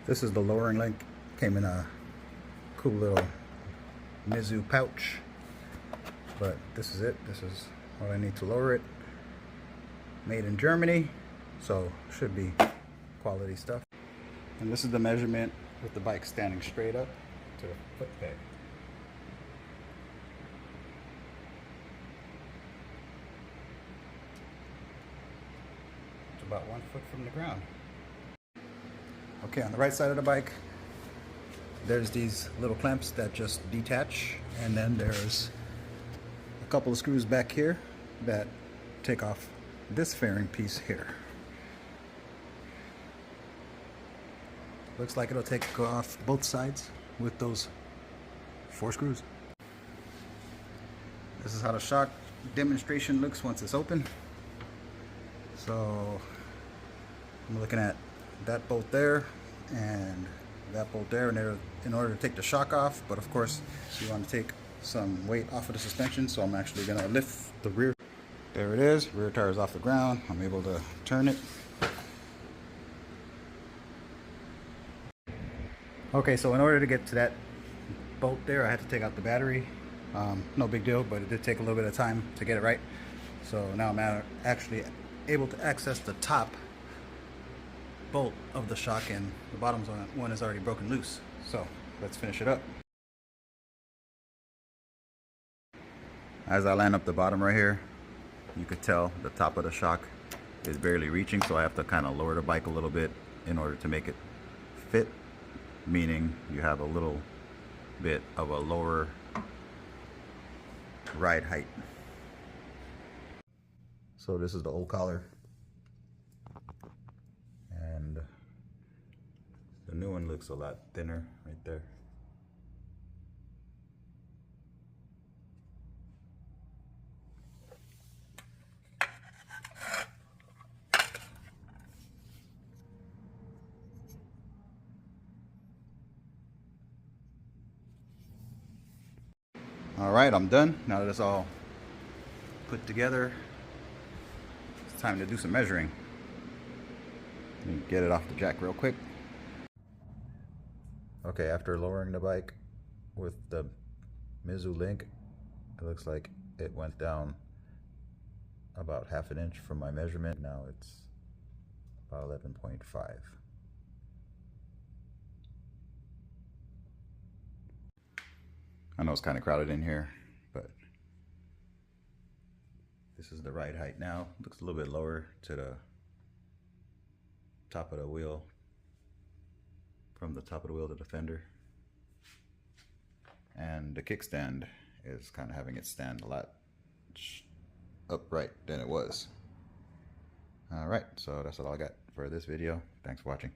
This is the lowering link. Came in a cool little Mizu pouch, but this is it. This is what I need to lower it. Made in Germany, so should be quality stuff. And this is the measurement with the bike standing straight up to the foot peg. It's about 1 foot from the ground. Okay, on the right side of the bike, there's these little clamps that just detach, and then there's a couple of screws back here that take off this fairing piece here. Looks like it'll take off both sides with those 4 screws. This is how the shock demonstration looks once it's open. So I'm looking at that bolt there and that bolt there, and in order to take the shock off, but of course you want to take some weight off of the suspension, so I'm actually going to lift the rear. There it is, rear tire is off the ground. I'm able to turn it. Okay, so in order to get to that bolt there, I had to take out the battery. No big deal, but it did take a little bit of time to get it right. So now I'm actually able to access the top bolt of the shock, and the bottom one is already broken loose. So let's finish it up. As I line up the bottom right here, you could tell the top of the shock is barely reaching, so I have to kind of lower the bike a little bit in order to make it fit, meaning you have a little bit of a lower ride height. So this is the old collar, and the new one looks a lot thinner right there. All right, I'm done. Now that it's all put together, it's time to do some measuring. Let me get it off the jack real quick. Okay, after lowering the bike with the Mizu link, it looks like it went down about ½ inch from my measurement. Now it's about 11.5. I know it's kind of crowded in here, but this is the right height now. Looks a little bit lower to the top of the wheel, from the top of the wheel to the fender. And the kickstand is kind of having it stand a lot upright than it was. All right, so that's all I got for this video. Thanks for watching.